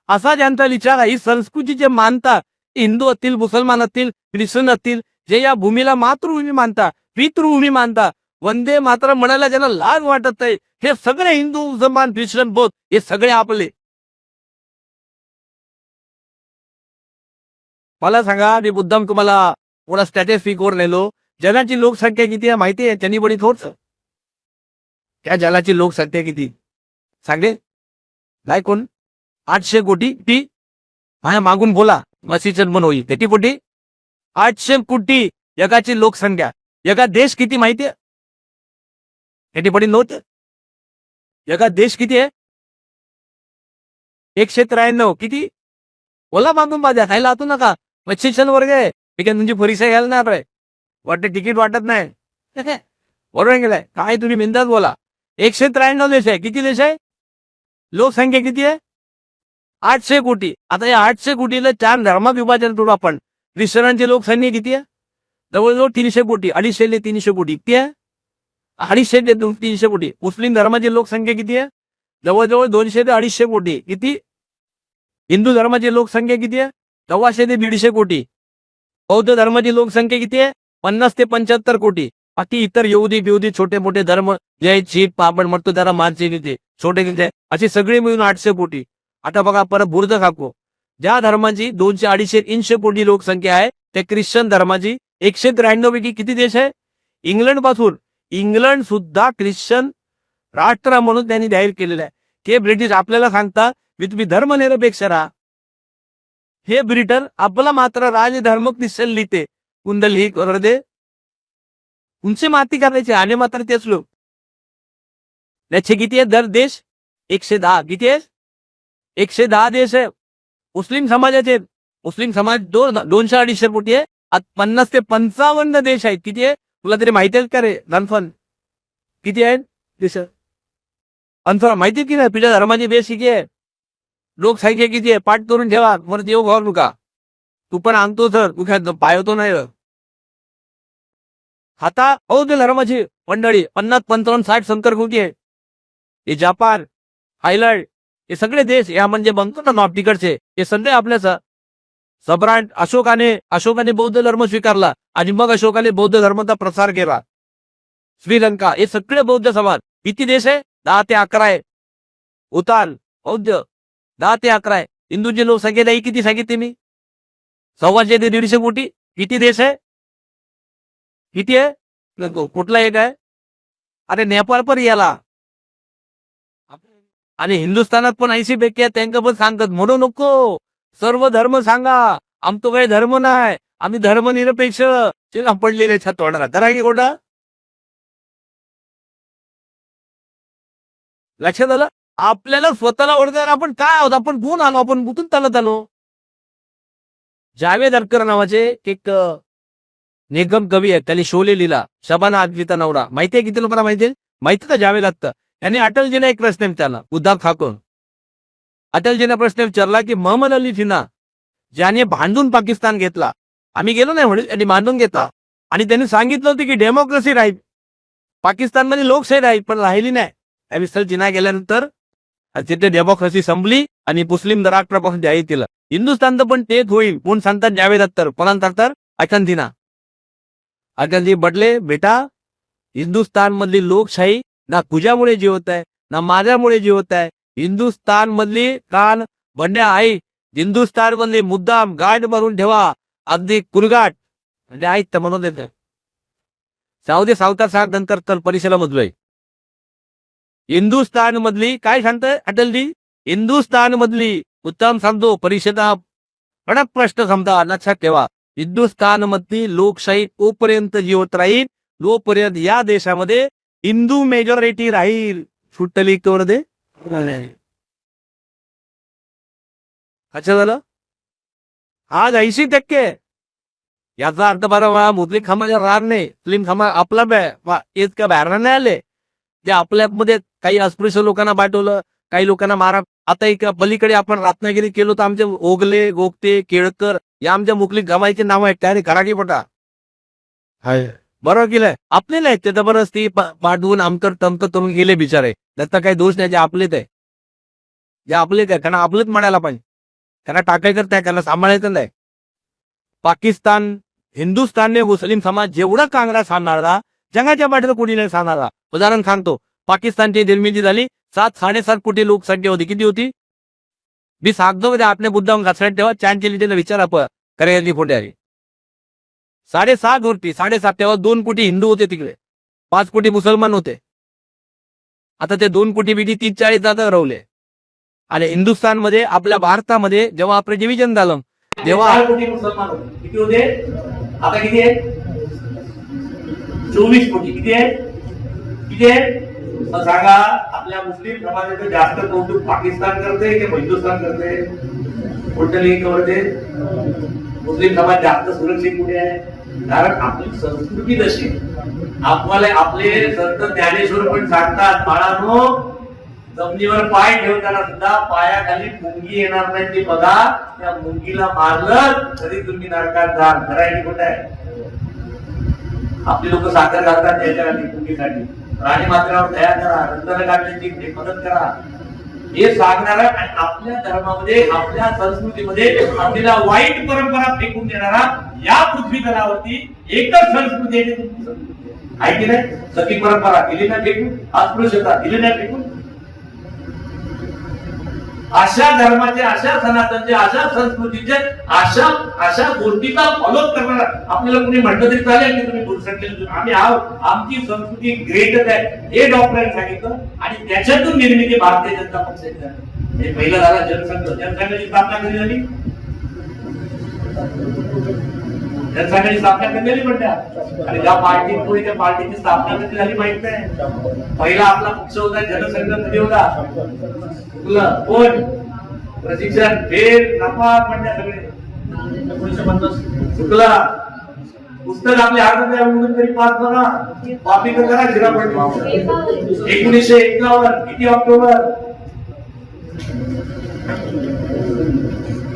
असा ज्यांचा विचार आहे, ही संस्कृती जे मानतात, हिंदू असतील, मुसलमान असतील, ख्रिश्चन असतील, जे या भूमीला मातृभूमी मानतात, पितृभूमी मानतात, वंदे मातरम म्हणायला ज्यांना लाज वाटत आहे, हे सगळे हिंदू, मुसलमान, ख्रिश्चन, बौद्ध, हे सगळे आपले. मला सांगा, मी मुद्दाम तुम्हाला थोडा स्टॅटिस्टिक वर नेलो. जगाची लोकसंख्या किती आहे माहिती आहे? त्यांनी बडी थोडस त्या जगाची लोकसंख्या किती सांगले? काय कोण? 800 कोटी. टी माझ्या मागून बोला, मसीचन होईल. किती कोटी? 800 कोटी जगाची लोकसंख्या. जगात देश किती माहितीये? एनीबडी नव्हतं. जगात देश किती आहे? 193. किती? बोला बांधून माझ्या खायला हातू नका. मग शिक्षण वर्ग आहे. मी काय तुमची परीक्षा घ्यायला नाही रे. वाटते तिकीट वाटत नाही. बरोबर गेलाय. काय तुम्ही बिंदास बोला. 193 देश आहे. किती देश आहे? लोकसंख्या किती आहे? 800 कोटी. आता या 800 कोटीला 4 धर्मात विभाजन करू आपण. ख्रिश्चनांची लोकसंख्या किती आहे? जवळजवळ 300 कोटी. 250 ते 300 कोटी. किती आहे? 250 ते 300 कोटी. मुस्लिम धर्माची लोकसंख्या किती आहे? जवळजवळ 200 ते 250 कोटी. किती? हिंदू धर्माची लोकसंख्या किती आहे? 125 ते 150 कोटी. बौद्ध धर्माची लोकसंख्या किती आहे? 50 ते 75 कोटी. बाकी इतर यहुदी छोटे मोठे धर्म जय शीख आपण म्हणतो त्याला मानसिक येते छोटे किती असे सगळे मिळून 800 कोटी. आता बघा परत बुर्ज खाको. ज्या धर्माची 200-250 कोटी लोकसंख्या आहे त्या ख्रिश्चन धर्माची 193 पैकी किती देश आहे? इंग्लंड पासून. इंग्लंड सुद्धा ख्रिश्चन राष्ट्र म्हणून त्यांनी जाहीर केलेलं आहे. हे ब्रिटिश आपल्याला सांगतात मी तुम्ही धर्मनिरपेक्ष राहा. हे ब्रिटन आपला मात्र राजधर्म ख्रिश्चन लिहिते. कुंडल ही दे उंची माती करायची आणि मात्र तेच लोक. त्याचे किती आहे दर देश? 110. किती आहे? 110 देश आहे. मुस्लिम समाजाचे मुस्लिम समाज 200-250 कोटी आहे. 50 ते 55 देश आहेत. किती आहे तुला तरी माहिती आहे का रे धनफन? किती आहेत देश? अन्सर माहिती की नाही तुझ्या धर्माची बेस किती आहे? लोकसंख्या किती आहे? पाठ करून ठेवा. परत येऊ घालू का? तू पण आणतो सर तू काय पायवतो नाही. आता बौद्ध धर्माची मंडळी 50, 55, 60 संकर कोटी आहे. हे जपान, थायलंड हे सगळे देश या म्हणजे म्हणतो ना नॉर्थ तिकडचे हे सगळे आपल्याच सम्राट अशोकाने बौद्ध धर्म स्वीकारला आणि मग अशोकाने बौद्ध धर्माचा प्रसार केला. श्रीलंका हे सगळे बौद्ध समाज. किती देश आहे? 10 ते 11 आहे. भूतान बौद्ध 10 ते 11 आहे. हिंदूंची लोकसंख्या नाही किती सांगितली मी? 125 ते 150 कोटी. किती देश आहे? किती आहे? कुठला एक आहे? अरे नेपाळ पण याला आणि हिंदुस्थानात पण 80 पैकी आहे. त्यांना पण सांगतात म्हणू नको सर्व धर्म सांगा. आमतो काही धर्म नाही आम्ही धर्मनिरपेक्ष पडलेले छत तोडणार करा की कोणता लक्षात आलं? आपल्याला स्वतःला ओळखणार आपण काय आहोत? आपण कोण आलो? आपण कुठून चालत आलो? जावेद अख्तर नावाचे एक निगम कवी आहे. त्यांनी शोले लिहिला. शबाना आजमीचा नवरा. माहितीये किती लोकांना माहितीये? माहिती का जावेद अख्तर? यांनी अटलजीला एक प्रश्न विचारला. उद्धव ठाकूर अटलजीने प्रश्न विचारला की मोहम्मद अली जिना ज्याने भांडून पाकिस्तान घेतला आम्ही गेलो नाही म्हणून त्यांनी भांडून घेतला आणि त्यांनी सांगितलं होतं की डेमोक्रेसी राहील पाकिस्तानमध्ये लोकशाही राहील पण राहिली नाही. त्यावेळेस जिना गेल्यानंतर तिथे डेमोक्रेसी संपली आणि मुस्लिम राष्ट्रापासून जाहीर केलं. हिंदुस्थानचं पण तेच होईल. कोण सांगतात? जावेद अख्तर. कोणांतर अर्जेंटिना. अर्जेंटिना बदले बेटा हिंदुस्थान मधली लोकशाही ना तुझ्यामुळे जिवत आहे ना माझ्यामुळे जिवत आहे. हिंदुस्थान मधली कान बंड्या आई हिंदुस्थान मधली मुद्दाम गाठ मारून ठेवा अगदी कुरगाट म्हणजे आई तर म्हणून देत सावधे सावता साग नंतर तर परिषदेला मधलोय. हिंदुस्थान मधली काय सांगतंय अटलजी? हिंदुस्थान मधली उत्तम सांगतो परिषदा कडक प्रश्न समजा लक्षात ठेवा. हिंदुस्थान मधली लोकशाही तोपर्यंत जिवत राहील जोपर्यंत या देशामध्ये हिंदू मेजॉरिटी राहील. सुटली कोण दे अच्छा झालं आज 80% याचा अर्थ बरोबर मुस्लिम समाजा राहणार नाही. मुस्लिम समाज आपला इतका बाहेर नाही आले जे आपल्यामध्ये काही अस्पृश्य लोकांना पाठवलं काही लोकांना मारा. आता एक पलीकडे आपण रत्नागिरी केलो तर आमचे ओगले गोगते केळकर या आमच्या मुस्लिम गमाईचे नाव आहेत त्याने कराकी पटा बरोबर केलंय. आपले नाही ते जबरदस्ती पाठवून आमकर तमक करून गेले बिचारे. त्याचा काही दोष नाही. जे आपलेच आहे जे आपलेच आहे त्यांना आपलेच म्हणायला पाहिजे. त्यांना टाकायचं त्या त्यांना सांभाळायचं नाही. पाकिस्तान हिंदुस्थानने मुस्लिम समाज जेवढा काँग्रेस सांगणारा जगाच्या पाठीला कोणी नाही सांगणारा. उदाहरण सांगतो पाकिस्तानची निर्मिती झाली 7-7.5 कोटी लोकसंख्या होती. किती होती? मी सांगतो मध्ये आपल्या मुद्दाम घासण्यात ठेवा. चांचलीला विचार आपण करायची फोटे आहे 7.5 होती 7.5 तेव्हा 2 कोटी हिंदू होते तिकडे 5 कोटी मुसलमान होते. आता ते 2 कोटी बिटी 30-40 जाता रवले. आणि हिंदुस्थान मध्ये आपल्या भारतामध्ये जेव्हा आपलं डिव्हिजन झालं तेव्हा 8 कोटी मुसलमान होते. किती होते? आता किती आहे? 24 कोटी. किती आहे? किती आहे? मग सांगा, आपल्या मुस्लिम समाजाचं जास्त कौतुक पाकिस्तान करते की हिंदुस्थान करते? कोणतं लिंक करते? मुस्लिम समाज जास्त सुरक्षित कुठे आहे? कारण आपली संस्कृती तशी. आपले संत ज्ञानेश्वर पण सांगतात, बाळांनो, जमिनीवर पाय ठेवताना सुद्धा पायाखाली मुंगी येणार नाही ती बघा. त्या मुंगीला मारलं तरी तुम्ही नरकात जाल. खरं आहे की खोटं आहे? आपली लोक साखर घालतात त्याच्यासाठी, मुंगीसाठी. राजमात्रावर दया करा, रंजन काढण्याची मदत करा, हे सांगणारा आणि आपल्या धर्मामध्ये, आपल्या संस्कृतीमध्ये आपल्याला वाईट परंपरा फेकून देणारा या पृथ्वी तलावरती एकच संस्कृती आहे, तुमची संस्कृती आहे की नाही? सती परंपरा दिली नाही फेकून, अस्पृश्यता दिली नाही फेकून. अशा धर्माचे, अशा सनातनचे, अशा संस्कृतीचे, अशा गोष्टीचा फॉलो करणारा आपल्याला कोणी म्हटलं तरी चालेल की तुम्ही बुरसटलेले आम्ही आहोत, आमची संस्कृती ग्रेटच आहे, हे डॉक्टरांनी सांगितलं. आणि त्याच्यातून निर्मिती भारतीय जनता पक्षाची झाली. हे पहिलं झालं जनसंघ. जनसंघाची स्थापना कधी झाली? जनसंघाची स्थापना कधी झाली म्हणत्या? आणि ज्या पार्टी, त्या पार्टीची स्थापना कधी झाली माहित नाही. पहिला आपला पक्ष होता जनसंघ, कधी होता? कोण? प्रशिक्षण फेर नफा म्हणत्या सगळे 1950 चुकला. पुस्तक आपल्या हातात म्हणून तरी पास बघा, कॉपी तर करा. जिरा पडली 1951. किती ऑक्टोबर?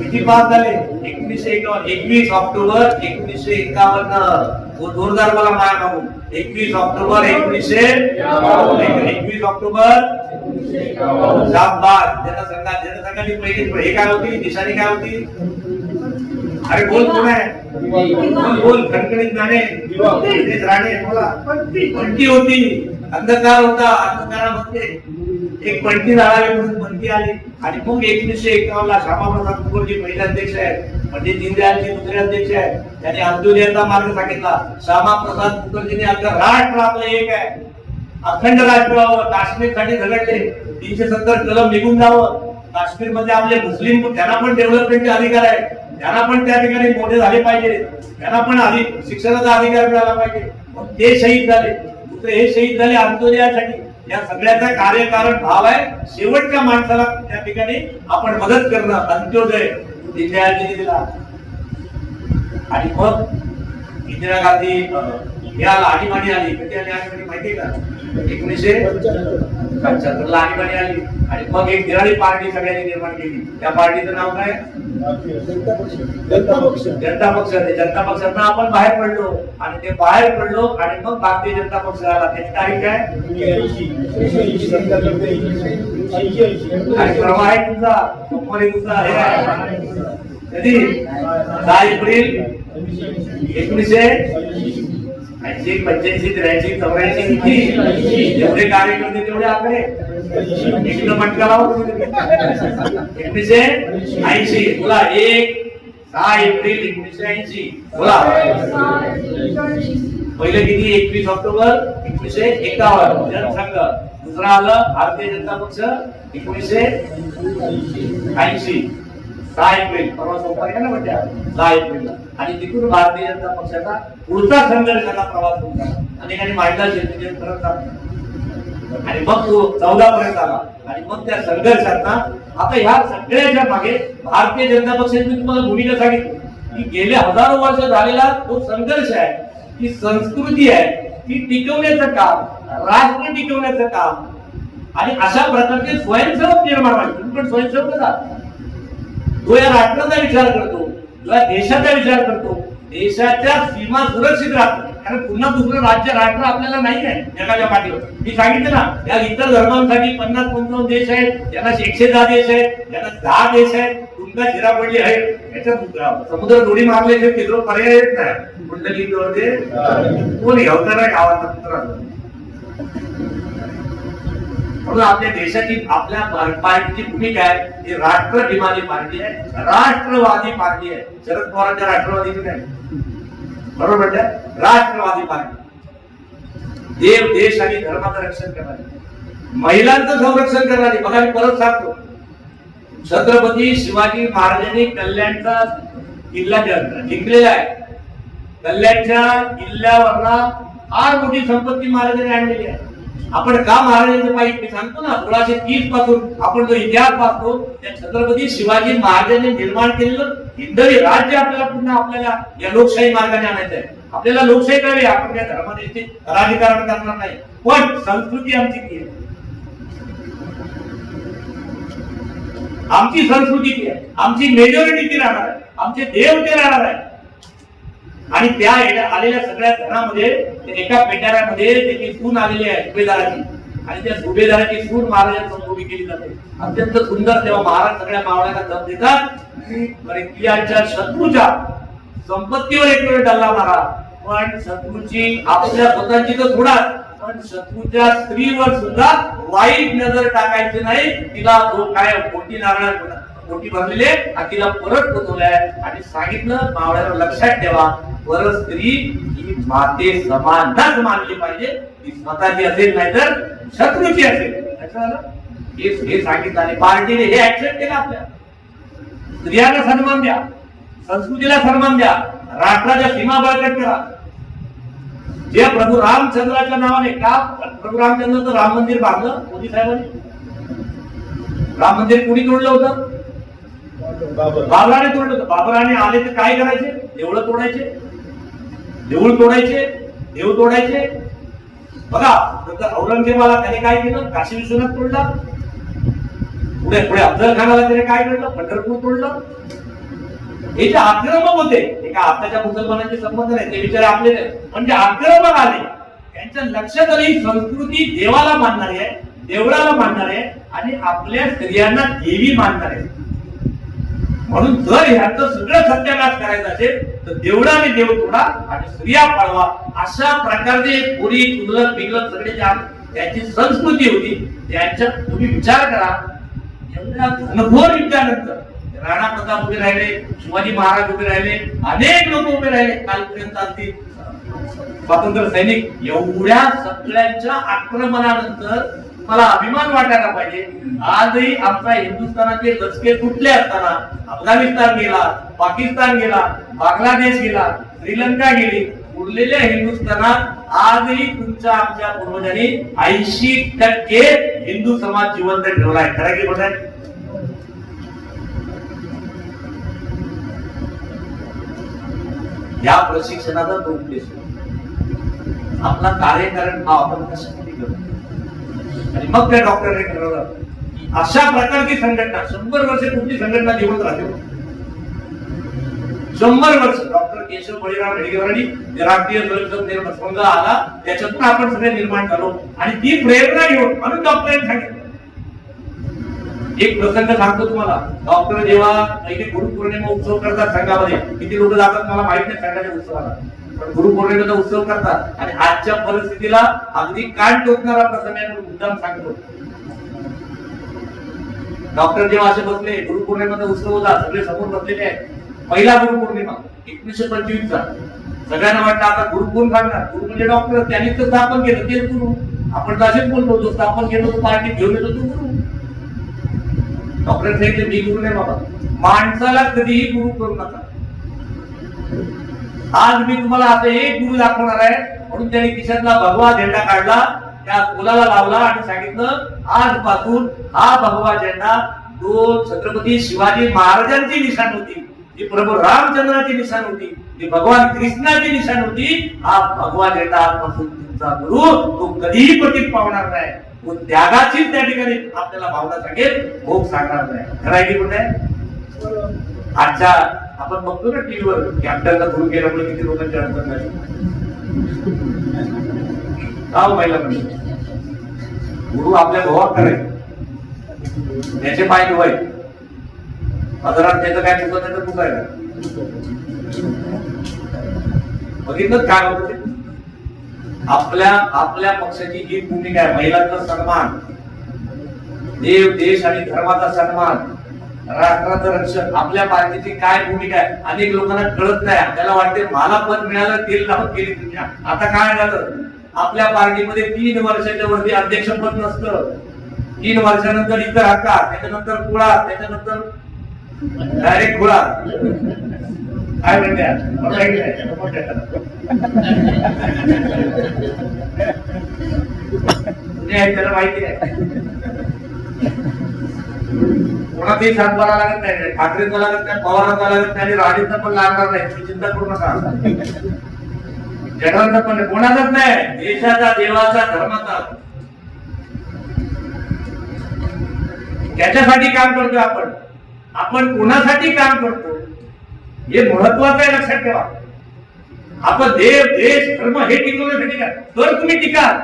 किती पास झाले? 1951. 21 ऑक्टोबर 1951. जोरदार मला माया मागून. 21 ऑक्टोबर 21 ऑक्टोबर शाबास. जनसंघाची पहिली हे काय होती? निशाणी काय होती? अरे बोल, कोण आहे? बोल. खणखणीत गाणे राणे बोला. पंटी होती, अंधकार होता, अंधकारामध्ये एक पंटी जाळावी म्हणून पंटी आली. आणि मग 1951 ला श्यामाप्रसाद मुखर्जी पहिले अध्यक्ष आहेत, पंडित दीनदयालजी दुसरे अध्यक्ष आहेत. त्यांनी अंत्योदयाचा मार्ग सांगितला. श्यामाप्रसाद मुखर्जीने आपलं राष्ट्र आपलं एक आहे, अखंड राष्ट्र व्हावं, काश्मीरसाठी झगडले, 370 कलम निघून जावं. काश्मीर मध्ये आपले मुस्लिम, त्यांना पण डेव्हलपमेंटचे अधिकार आहे, त्यांना पण त्या ठिकाणी मोठे झाले पाहिजे, त्यांना पण शिक्षणाचा अधिकार मिळाला पाहिजे. मग ते शहीद झाले. दुसरे हे शहीद झाले अंत्योदयासाठी. या सगळ्याचा कार्यकारण भाव आहे शेवटच्या माणसाला त्या ठिकाणी आपण मदत करणं. अंत्योदय दीनदयालजींनी दिला. आणि मग इंदिरा गांधी याला आणीबाणी आली. कधी आली आणीबाणी माहितीये का? 1975 ला आणीबाणी आली. आणि मग एक निराळी पार्टी सगळ्यांनी निर्माण केली. त्या पार्टीचं नाव काय? जनता पक्ष. जनता पक्षातनं आपण बाहेर पडलो. आणि ते बाहेर पडलो आणि मग भारतीय जनता पक्ष आला. त्याची तारीख काय? आणि प्रवाह आहे तुमचा, तुमचा हे आहे कधी? 10 एप्रिल 1980, 85, 83, 84 किती? जेवढे कार्यकर्ते तेवढे आकडे एकदम मटका लावून 1980. बोला. 6 एप्रिल 1980. बोला. पहिले किती? 21 ऑक्टोबर 1951 जनसंघ. दुसरा आलं भारतीय जनता पक्ष 1980. 6 एप्रिल परवा सोमवारी ना म्हणत्या 6 एप्रिलला. आणि तिथून भारतीय जनता पक्षाचा पुढचा संघर्षाचा प्रवास होता. अनेकांनी माहिती शेतकरी करत जातो. आणि मग तो 14 पर्यंत आला. आणि मग त्या संघर्षांना आता ह्या सगळ्याच्या मागे भारतीय जनता पक्षाची मी तुम्हाला भूमिका सांगितली की गेले हजारो वर्ष झालेला तो संघर्ष आहे, ती संस्कृती आहे, ती टिकवण्याचं काम, राष्ट्र टिकवण्याचं काम. आणि अशा प्रकारचे स्वयंसेवक निर्माण व्हायचे. तुम्ही पण स्वयंसेवक आहात. जो या राष्ट्राचा विचार करतो, जो या देशाचा विचार करतो, देशाच्या सीमा सुरक्षित राहतो. कारण पुन्हा दुसरं राष्ट्र आपल्याला नाही आहे जगाच्या पाठीवर. मी सांगितलं ना, या इतर धर्मांसाठी 50-55 देश आहेत, त्यांना 110 देश आहेत, त्यांना 10 देश आहेत. तुमचा चिरा पडली आहे याच्यात समुद्र दोडी मारले तिथं पर्याय येत नाही. कुंडली कोण घ्यावता नाही गावाचा पुत्र. म्हणून आपल्या देशाची, आपल्या पार्टीची भूमिका आहे ही राष्ट्राभिमानी पार्टी आहे, राष्ट्रवादी पार्टी आहे. शरद पवारांच्या राष्ट्रवादीची नाही, बरोबर म्हणतात? राष्ट्रवादी पार्टी. देव, देश आणि धर्माचं रक्षण करणारी, महिलांचं संरक्षण करणारी. बघा, मी परत सांगतो, छत्रपती शिवाजी महाराजांनी कल्याणचा किल्ला जिंकलेला आहे. कल्याणच्या किल्ल्यावरला फार मोठी संपत्ती महाराजांनी आणलेली आहे. आपण का महाराजांचं पाहिजे मी सांगतो ना, 1630 पासून आपण जो इतिहास पाहतो त्या छत्रपती शिवाजी महाराजांनी निर्माण केलेलं हिंदवी राज्य आपल्याला पुन्हा आपल्याला या लोकशाही मार्गाने आणायचं आहे. आपल्याला लोकशाही करावी, आपण त्या धर्माचे राजकारण करणार नाही, पण संस्कृती आमची ती आहे. आमची संस्कृती ती आहे, आमची मेजॉरिटी ती राहणार आहे, आमचे देव ते राहणार आहे. आणि त्या आलेल्या सगळ्या घरामध्ये एका पेटाऱ्यामध्ये त्याची सून आलेली आहे सुभेदाराची, आणि त्या सुभेदाराची सून महाराजांसमोर उभी केली जाते. अत्यंत सुंदर. तेव्हा महाराज सगळ्या मावळ्यांना दम देतात की परकीयांच्या शत्रूच्या संपत्तीवर एक वेळ डल्ला मारा, पण शत्रूची आपल्या स्वतःची तर थोडा, पण शत्रूच्या स्त्रीवर सुद्धा वाईट नजर टाकायची नाही. तिला तो काय पोटी नारळ पोटी भरलेले आणि तिला परत पोचवलाय आणि सांगितलं मावळ्यावर लक्षात ठेवा, पर स्त्री ही माते समानच मानली पाहिजे, ती स्वतःची असेल नाही तर शत्रूची असेल. हे सांगितलं आणि पार्टीने हे ऍक्सेप्ट केलं. आपल्या स्त्रियांना सन्मान द्या, संस्कृतीला सन्मान द्या, राष्ट्राच्या सीमा बळकट करा. जे प्रभू रामचंद्राच्या नावाने का प्रभू रामचंद्र राम मंदिर बांधलं मोदी साहेबांनी. राम मंदिर कुणी तोडलं होतं? बाबराने तोडलं होतं. बाबराने आले तर काय करायचे? देऊळ तोडायचे, देऊळ तोडायचे, देव तोडायचे. बघा औरंगजेबाला त्याने काय केलं? काशी विश्वनाथ तोडला. पुढे पुढे अफजल खानाला त्याने काय केलं? पंढरपूर तोडलं. हे जे आक्रमक होते, एका आताच्या मुसलमानांचे संबंध नाही, ते विचार आपले नाही, म्हणजे आक्रमक आले. त्यांच्या लक्षात आली संस्कृती देवाला मानणारी आहे, देवळाला मानणारे आहे आणि आपल्या स्त्रियांना देवी मानणारे. म्हणून जर ह्याचं सगळं सत्यानाश करायचं असेल तर देवळाने देव तोडा आणि स्त्रिया पाळवा. अशा प्रकारचे पुरी चुलत बिगलत सगळे त्यांची संस्कृती होती. त्यांच्या तुम्ही विचार करा, एवढ्या घनघोर युद्धानंतर राणा प्रताप उभे राहिले, शिवाजी महाराज उभे राहिले, अनेक लोक उभे राहिले, कालपर्यंत असतील स्वातंत्र्य सैनिक. एवढ्या सगळ्यांच्या आक्रमणानंतर मला अभिमान वाटायला पाहिजे. आजही आमचा हिंदुस्थानाचे लचके तुटले असताना अफगाणिस्तान गेला, पाकिस्तान गेला, बांगलादेश गेला, श्रीलंका गेली, उरलेल्या हिंदुस्थानात आजही तुमच्या आमच्या पूर्वजांनी 80% हिंदू समाज जिवंत ठेवलाय. खरं की खोटं? या प्रशिक्षणाचा तो उद्देश आपला कार्यकारण हा आपण कशासाठी करतो. आणि मग त्या डॉक्टरने ठरवलं अशा प्रकारची संघटना 100 वर्ष कुठली संघटना जिवंत राहते. 100 वर्ष डॉक्टर केशव बळीराम हेडगेवारांनी राष्ट्रीय स्वयंसेवक संघ आला, त्याच्यातून आपण सगळे निर्माण झालो आणि ती प्रेरणा घेऊन म्हणून डॉक्टरांनी सांगितलं. एक प्रसंग सांगतो तुम्हाला. डॉक्टर जेव्हा पहिले गुरुपौर्णिमा उत्सव करतात संघामध्ये, किती लोक जातात मला माहित नाही संघाच्या उत्सवाला, पण गुरुपौर्णिमेचा उत्सव करतात आणि आजच्या परिस्थितीला अगदी कान टोचणारा प्रसंग आहे म्हणून मुद्दाम सांगतो. डॉक्टर जेव्हा असे बसले, गुरुपौर्णिमेचा उत्सव होता, सगळे समोर बसलेले आहेत. पहिला गुरुपौर्णिमा 1925 चा. सगळ्यांना वाटतं आता गुरु कोण सांगणार? गुरु म्हणजे डॉक्टर, त्यांनी तर स्थापन केलं तेच गुरु. आपण तर असेच बोलतो, जो स्थापन केलं तो पार्टी घेऊन येतो तो गुरु. डॉक्टर सांगितलं मी गुरु नाही बाबा, माणसाला कधीही गुरु करू नका. आज मी तुम्हाला आता एक गुरु दाखवणार आहे. म्हणून त्यांनी खिशातला भगवा झेंडा काढला, त्या फुलाला लावला आणि सांगितलं आजपासून हा भगवा झेंडा तो छत्रपती शिवाजी महाराजांची निशाण होती, जी प्रभू रामचंद्राची निशाण होती, जी भगवान कृष्णाची निशाण होती. हा भगवा झेंडा आजपासून तुमचा गुरु, तो कधीही पतीत पावणार नाही. तो त्यागाचीच त्या ठिकाणी आपल्याला भावना सांगेल, भोग सांगणार नाही. खरं आहे की कुठे? आजच्या आपण बघतो ना टीव्हीवर कॅप्टनला गुरु केल्यामुळे किती लोकांची अडचण झाली. गाव महिला म्हणजे गुरु आपल्या भावात करायचे, त्याचे पाय धुवायचे, बाजारात त्याचं काय चुकत नाही तर चुकायला. बघितलं काय होतं ते? आपल्या पक्षाची ही भूमिका आहे. महिलांचा सन्मान, देव देश आणि धर्माचा सन्मान, राष्ट्राचं रक्षण. आपल्या पार्टीची काय भूमिका आहे अनेक लोकांना कळत नाही. त्याला वाटते मला पद मिळालं तेल लावून केली दुनिया. आता काय झालं, आपल्या पार्टीमध्ये 3 वर्षाच्या वरती अध्यक्षपद नसतं. 3 वर्षानंतर इतर हक्का, त्याच्यानंतर कुळा, त्याच्यानंतर डायरेक्ट खुळा. काय म्हणते तुझे आहे त्याला माहिती आहे. कोणाचाही सातबारा लागत नाही, ठाकरेंचा लागत नाही, पवारांचा लागत नाही आणि राणींचा पण लागणार नाही. तुम्ही चिंता करू नका. जगांचा पण कोणाचाच नाही. देशाचा, देवाचा, धर्माचा, त्याच्यासाठी काम करतोय आपण. आपण कोणासाठी काम करतो हे महत्वाचं आहे, लक्षात ठेवा. आपण देव, देश, धर्म हे टिकवण्यासाठी का तर तुम्ही टिकाल.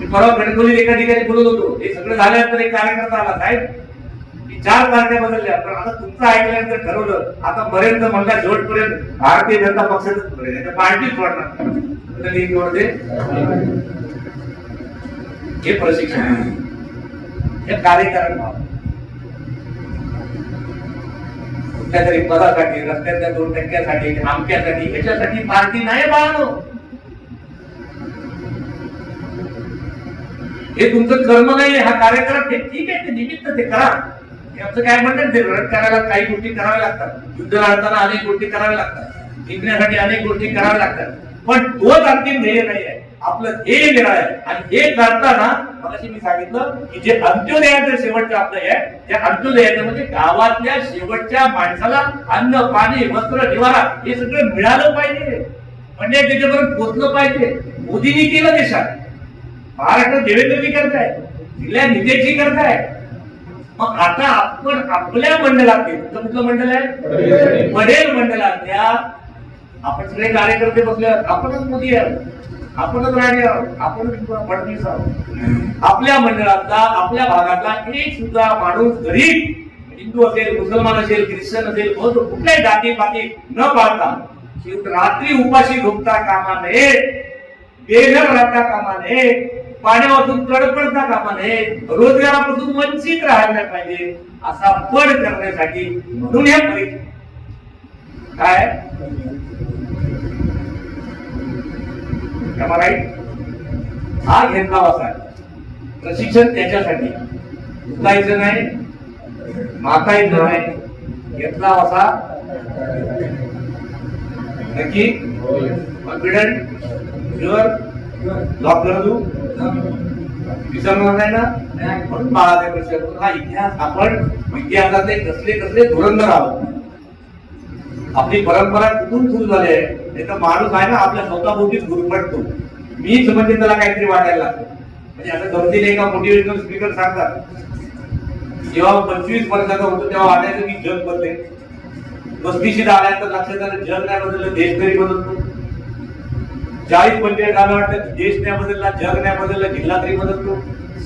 परवा गणगोलीत एका ठिकाणी बोलत होतो, हे सगळं झाल्यानंतर एक कार्यकर्ता आला, साहेब मी 4 तारख्या बदलल्या, पण आता तुमचं ऐकल्यानंतर ठरवलं आता पर्यंत म्हणला शेवटपर्यंत भारतीय जनता पक्षातच पडेल, पार्टीच वाढणार. हे प्रशिक्षण, हे कार्यकारण भाव. कुठल्या तरी पदासाठी, रस्त्यातल्या 2% आमक्यासाठी, याच्यासाठी पार्टी नाही बाळानो. हे तुमचं कर्म नाही. हा कार्यक्रम हे ठीक आहे, ते निमित्त ते करा. आमचं काय म्हणतात, ते लढत करायला काही गोष्टी कराव्या लागतात, युद्ध लढताना अनेक गोष्टी कराव्या लागतात, जिंकण्यासाठी अनेक गोष्टी कराव्या लागतात, पण तोच अंतिम ध्येय नाही आहे. आपलं ध्येय वेगळं आहे. आणि हे करताना मगाशी मी सांगितलं की जे अंत्योदयाचं शेवटचं आपलं आहे, त्या अंत्योदयाचं म्हणजे गावातल्या शेवटच्या माणसाला अन्न, पाणी, वस्त्र, निवारा हे सगळं मिळालं पाहिजे, म्हणजे त्याच्यापर्यंत पोहोचलं पाहिजे. मोदींनी केलं देशात, महाराष्ट्रात देवेंद्रजी करताय, जिल्ह्यात नितेशजी करताय. मग आता आपण आपल्या मंडळात, कुठलं मंडळ आहे, पडेल मंडळातल्या आपण सगळे कार्यकर्ते बसले, आपणच मोदी आहोत, आपणच राणे आहोत, आपणच फडणवीस आहोत. आपल्या मंडळातला, आपल्या भागातला एक सुद्धा माणूस गरीब, हिंदू असेल, मुसलमान असेल, ख्रिश्चन असेल, कुठल्याही जाती पाती न पाळता रात्री उपाशी झोपता कामा नये, बेघर राहता कामा नये, पाण्यापासून तडपडता कामा नये, रोजगारापासून वंचित राहायला पाहिजे, असा पड करण्यासाठी म्हणून या परीक्षा काय हा घेतला असा प्रशिक्षण त्याच्यासाठी उचलायचं नाही, मातायचं नाही, घेतला असा नक्की कॉन्फिडंट शुअर लॉक कर तू विसरणार नाही ना. म्हणून बाळाचे प्रश्न हा इतिहास, आपण इतिहासाचे कसले कसले धुरंधर आहोत. आपली परंपरा कुठून सुरू झाली आहे, त्याचा माणूस आहे ना आपल्या स्वतःभोवतीच गुरफटतो. मीच म्हणजे त्याला काहीतरी वाटायला लागतं. म्हणजे असं गमतीने एका मोटिवेशनल स्पीकर सांगतात, जेव्हा 25 वर्षाचा होतो तेव्हा वाटायचं की जग बदलेल, 35शीत आल्यानंतर लक्षात आलं जग नाही बदललं, देश तरी बदलतो. 40-45 झालं वाटतं देश नाही बदलला, जग नाही बदललं, जिल्हा तरी बदलतो.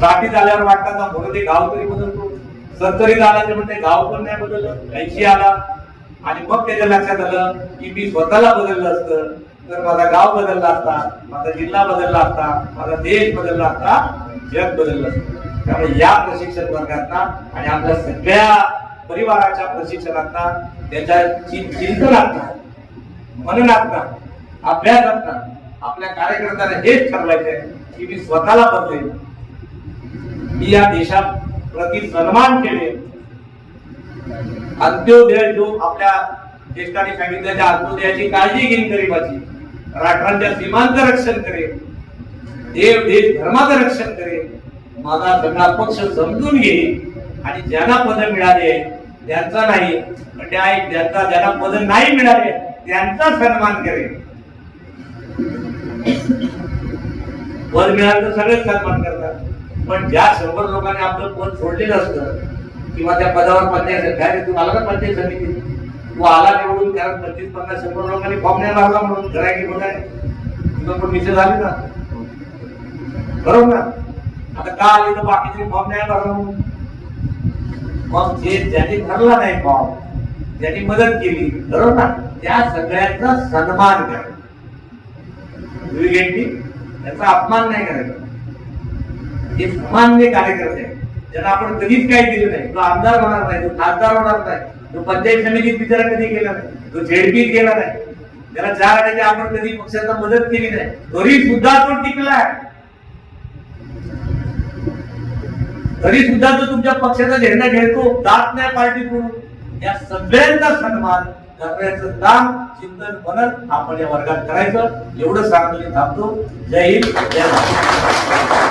60 आल्यावर वाटतं म्हणून ते गाव तरी बदलतो. 70 आला ते म्हणते गाव पण नाही बदललं. 80 आला आणि मग त्याच्या लक्षात आलं की मी स्वतःला बदललं असतं तर माझा गाव बदलला असता, माझा जिल्हा बदलला असता, माझा देश बदलला असता, जग बदललं असतं. त्यामुळे या प्रशिक्षण वर्गातना आणि आपल्या सगळ्या परिवाराच्या प्रशिक्षणातना, त्याच्या चिंतनातना, मननातना, अभ्यासातना आपल्या कार्यकर्त्यांना हेच ठरवायचंय की मी स्वतःला बदलेन, मी या देशाप्रती सन्मान ठेवेन. अंत्योदय जो आपल्या ज्येष्ठांनी सांगितलं, त्या अंत्योदयाची काळजी घेईन गरिबाची, राष्ट्रांच्या सीमांचं रक्षण करेन, देव देश धर्माचं रक्षण करेन, माझा सगळा पक्ष समजून घेईन आणि ज्यांना पद मिळाले त्यांचा नाही, म्हणजे ज्यांना पद नाही मिळाले त्यांचा सन्मान करेन. पद मिळालं तर सगळेच सन्मान करतात, पण ज्या 100 लोकांनी आपलं पद सोडलेलं असतं किंवा त्या पदावर पंचायत, तू आला ना पंचायत समितीत, तू आला निवडून, कारण 25-50-100 लोकांनी फॉर्म नाही भरला म्हणून घराकी बघाय तुला पण विषय झाले ना, बरोबर ना. आता का आली तर बाकीचे फॉर्म नाही भरला म्हणून. मग जे ज्यांनी भरला नाही फॉर्म, ज्यांनी मदत केली, बरोबर ना, त्या सगळ्यांचा सन्मान करा. त्याचा अपमान नाही करायचा. हे सामान्य कार्यकर्ते ज्यांना आपण कधीच काही दिलं नाही, तो आमदार होणार नाही, तो खासदार होणार नाही, तो पंचायत समितीत विचार कधी केला नाही, तो झेडपीत गेला नाही, त्याला 4 आठवडे आपण कधी पक्षाला मदत केली नाही, तरी सुद्धा तो टिकलाय. तरी सुद्धा तो तुमच्या पक्षाचा झेंडा घेतो, जात नाही पार्टी करून. या सगळ्यांचा सन्मान करण्याचं काम चिंतन मनन आपण या वर्गात करायचं एवढं सांगतो. थांबतो. जय हिंद, जय महाराष्ट्र.